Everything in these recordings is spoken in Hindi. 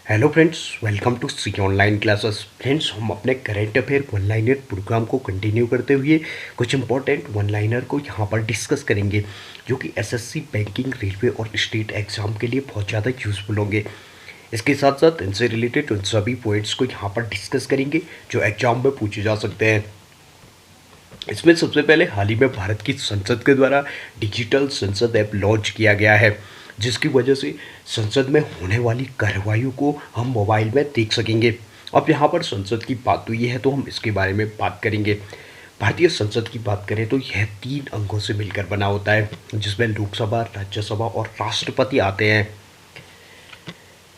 Hello friends, welcome to C online classes. Friends, हम अपने current affair one liner programme को कंटिन्यू करते हुए कुछ इंपॉर्टेंट वन लाइनर को यहाँ पर डिस्कस करेंगे जो कि एसएससी, बैंकिंग, रेलवे और स्टेट एग्जाम के लिए बहुत ज़्यादा यूजफुल होंगे। इसके साथ साथ इनसे रिलेटेड उन सभी पॉइंट्स को यहाँ पर डिस्कस करेंगे जो एग्जाम में पूछे जा सकते हैं। इसमें सबसे पहले हाल ही में भारत की संसद के द्वारा डिजिटल संसद ऐप लॉन्च किया गया है, जिसकी वजह से संसद में होने वाली कार्रवाइयों को हम मोबाइल में देख सकेंगे। अब यहाँ पर संसद की बात हुई है तो हम इसके बारे में बात करेंगे। भारतीय संसद की बात करें तो यह 3 अंगों से मिलकर बना होता है, जिसमें लोकसभा, राज्यसभा और राष्ट्रपति आते हैं।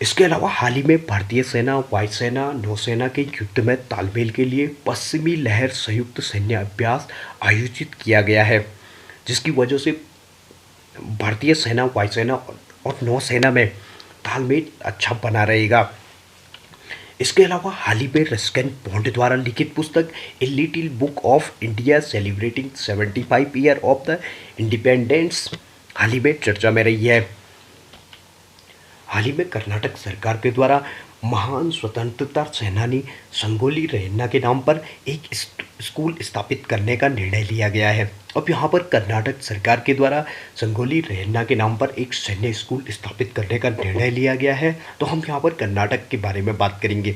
इसके अलावा हाल ही में भारतीय सेना, वायुसेना, नौसेना के युद्ध में तालमेल के लिए पश्चिमी लहर संयुक्त सैन्य अभ्यास आयोजित किया गया है, जिसकी वजह से भारतीय सेना, वायुसेना और नौसेना में तालमेल अच्छा बना रहेगा। इसके अलावा हाल ही में रस्किन बॉन्ड द्वारा लिखित पुस्तक A little book of India celebrating 75 year of the independence हाल ही में चर्चा में रही है। हाल ही में कर्नाटक सरकार के द्वारा महान स्वतंत्रता सेनानी संगोली रेन्ना के नाम पर एक स्कूल स्थापित करने का निर्णय लिया गया है। अब यहाँ पर कर्नाटक सरकार के द्वारा संगोली रेन्ना के नाम पर एक सैन्य स्कूल स्थापित करने का निर्णय लिया गया है, तो हम यहाँ पर कर्नाटक के बारे में बात करेंगे।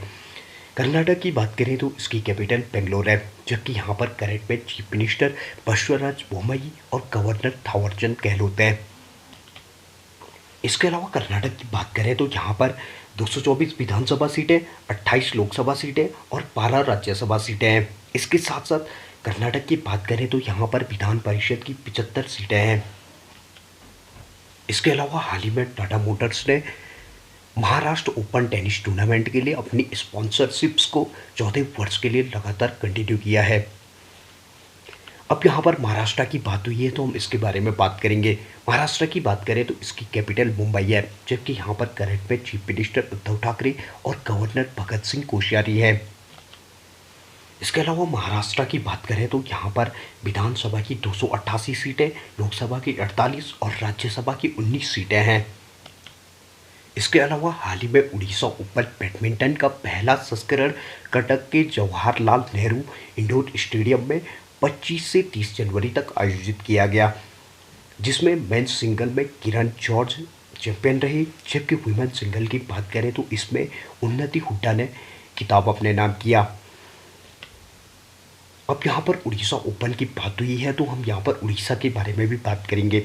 कर्नाटक की बात करें तो इसकी कैपिटल बेंगलोर है, जबकि यहाँ पर करंट में चीफ मिनिस्टर बसवराज बोम्मई और गवर्नर थावरचंद गहलोत हैं। इसके अलावा कर्नाटक की बात करें तो यहाँ पर 224 विधानसभा सीटें, 28 लोकसभा सीटें और 12 राज्यसभा सीटें हैं। इसके साथ साथ कर्नाटक की बात करें तो यहाँ पर विधान परिषद की 75 सीटें हैं। इसके अलावा हाल ही में टाटा मोटर्स ने महाराष्ट्र ओपन टेनिस टूर्नामेंट के लिए अपनी स्पॉन्सरशिप्स को 14 वर्ष के लिए लगातार कंटिन्यू किया है। अब यहाँ पर महाराष्ट्र की बात हुई है तो हम इसके बारे में बात करेंगे। महाराष्ट्र की बात करें तो इसकी कैपिटल मुंबई है, जबकि यहाँ पर करंट में चीफ मिनिस्टर उद्धव ठाकरे और गवर्नर भगत सिंह कोश्यारी हैं। इसके अलावा महाराष्ट्र की बात करें तो यहाँ पर विधानसभा की 288 सीटें, लोकसभा की 48 और राज्यसभा की 19 सीटें हैं। इसके अलावा हाल ही में उड़ीसा ओपन बैडमिंटन का पहला संस्करण कटक के जवाहरलाल नेहरू इंडोर स्टेडियम में 25 से 30 जनवरी तक आयोजित किया गया, जिसमें मेंस सिंगल में किरण जॉर्ज चैंपियन रही, जबकि वुमेन सिंगल की बात करें तो इसमें उन्नति हुड्डा ने खिताब अपने नाम किया। अब यहाँ पर उड़ीसा ओपन की बात हुई है तो हम यहाँ पर उड़ीसा के बारे में भी बात करेंगे।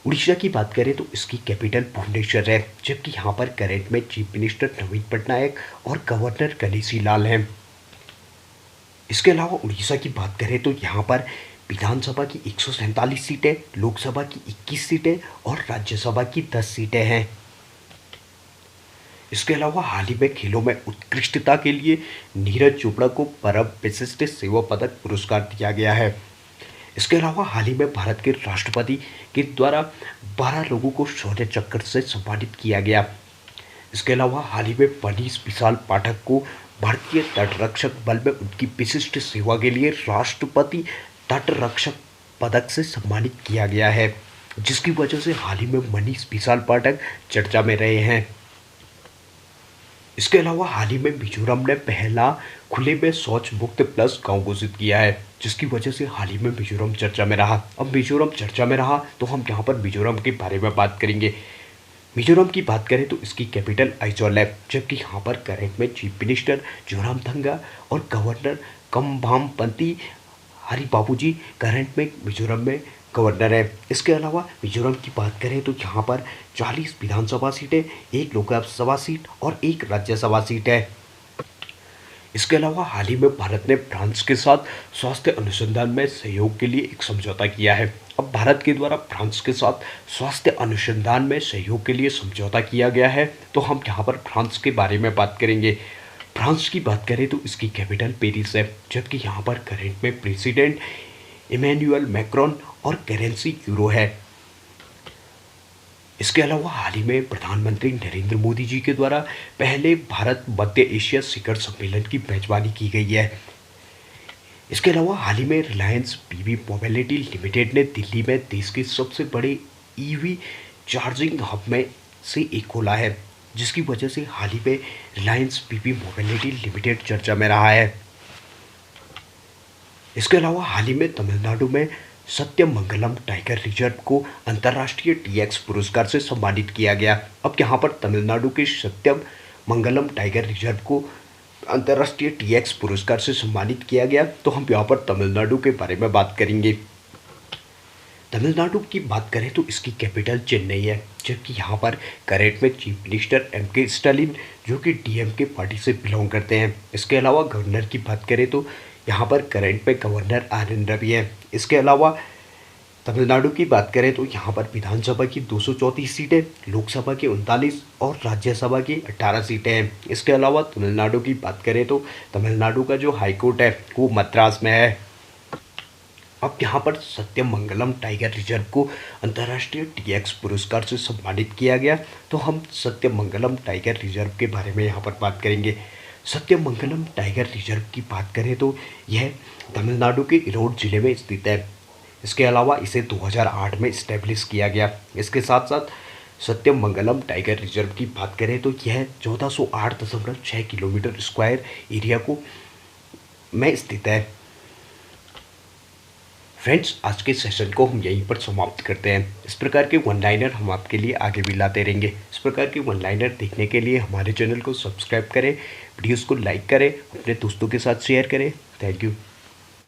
उड़ीसा की बात करें तो इसकी कैपिटल भुवनेश्वर है, जबकि यहाँ पर करंट में चीफ मिनिस्टर नवीन पटनायक और गवर्नर गणेशी लाल हैं। इसके अलावा उड़ीसा की बात करें तो यहाँ पर विधानसभा की 147 सीटें, लोकसभा की 21 सीटें और राज्यसभा की 10 सीटें हैं। इसके अलावा हाल ही में खेलों में उत्कृष्टता के लिए नीरज चोपड़ा को परम विशिष्ट सेवा पदक पुरस्कार दिया गया है। इसके अलावा हाल ही में भारत के राष्ट्रपति के द्वारा 12 लोगों को शौर्य चक्र से सम्मानित किया गया। इसके अलावा हाल ही में मनीष विशाल पाठक को भारतीय तटरक्षक बल में उनकी विशिष्ट सेवा के लिए राष्ट्रपति तटरक्षक पदक से सम्मानित किया गया है, जिसकी वजह से हाल ही में मनीष विशाल पाठक चर्चा में रहे हैं। इसके अलावा हाल ही में मिजोरम ने पहला खुले में शौच मुक्त प्लस गांव घोषित किया है, जिसकी वजह से हाल ही में मिजोरम चर्चा में रहा। अब मिजोरम चर्चा में रहा तो हम यहाँ पर मिजोरम के बारे में बात करेंगे। मिजोरम की बात करें तो इसकी कैपिटल आइजॉल है, जबकि यहाँ पर करंट में चीफ मिनिस्टर जोरामथंगा और गवर्नर कम्भामपंती हरि बाबूजी करंट में मिजोरम में गवर्नर है। इसके अलावा मिजोरम की बात करें तो यहाँ पर 40 विधानसभा सीटें, 1 लोकसभा सीट और 1 राज्यसभा सीट है। इसके अलावा हाल ही में भारत ने फ्रांस के साथ स्वास्थ्य अनुसंधान में सहयोग के लिए एक समझौता किया है। अब भारत के द्वारा फ्रांस के साथ स्वास्थ्य अनुसंधान में सहयोग के लिए समझौता किया गया है, तो हम यहाँ पर फ्रांस के बारे में बात करेंगे। फ्रांस की बात करें तो इसकी कैपिटल पेरिस है, जबकि यहाँ पर करंट में प्रेसिडेंट इमैनुअल मैक्रोन और करेंसी यूरो है। इसके अलावा हाल ही में प्रधानमंत्री नरेंद्र मोदी जी के द्वारा पहले भारत मध्य एशिया शिखर सम्मेलन की मेजबानी की गई है। इसके अलावा हाल ही में रिलायंस पीवी मोबिलिटी लिमिटेड ने दिल्ली में देश के सबसे बड़े ईवी चार्जिंग हब में से एक खोला है, जिसकी वजह से हाल ही में रिलायंस पीपी मोबिलिटी लिमिटेड चर्चा में रहा है। इसके अलावा हाल ही में तमिलनाडु में सत्यमंगलम टाइगर रिजर्व को अंतर्राष्ट्रीय टीएक्स पुरस्कार से सम्मानित किया गया। अब यहाँ पर तमिलनाडु के सत्यमंगलम टाइगर रिजर्व को अंतर्राष्ट्रीय टीएक्स पुरस्कार से सम्मानित किया गया, तो हम यहाँ पर तमिलनाडु के बारे में बात करेंगे। तमिलनाडु की बात करें तो इसकी कैपिटल चेन्नई है, जबकि यहाँ पर करेंट में चीफ मिनिस्टर एम.के. स्टालिन जो कि डीएमके पार्टी से बिलोंग करते हैं। इसके अलावा गवर्नर की बात करें तो यहाँ पर करेंट में गवर्नर आर.एन. रवि है। इसके अलावा तमिलनाडु की बात करें तो यहाँ पर विधानसभा की 234 सीटें, लोकसभा की 39 और राज्यसभा की 18 सीटें हैं। इसके अलावा तमिलनाडु की बात करें तो तमिलनाडु का जो हाईकोर्ट है वो मद्रास में है। अब यहाँ पर सत्यमंगलम टाइगर रिजर्व को अंतर्राष्ट्रीय टीएक्स पुरस्कार से सम्मानित किया गया, तो हम सत्यमंगलम टाइगर रिजर्व के बारे में यहाँ पर बात करेंगे। सत्यमंगलम टाइगर रिजर्व की बात करें तो यह तमिलनाडु के इरोड जिले में स्थित है। इसके अलावा इसे 2008 में इस्टेब्लिश किया गया। इसके साथ साथ सत्यमंगलम टाइगर रिजर्व की बात करें तो यह 1408.6 किलोमीटर स्क्वायर एरिया को में स्थित है। फ्रेंड्स, आज के सेशन को हम यहीं पर समाप्त करते हैं। इस प्रकार के वन लाइनर हम आपके लिए आगे भी लाते रहेंगे। इस प्रकार के वन लाइनर देखने के लिए हमारे चैनल को सब्सक्राइब करें, वीडियोस को लाइक करें, अपने दोस्तों के साथ शेयर करें। Thank you.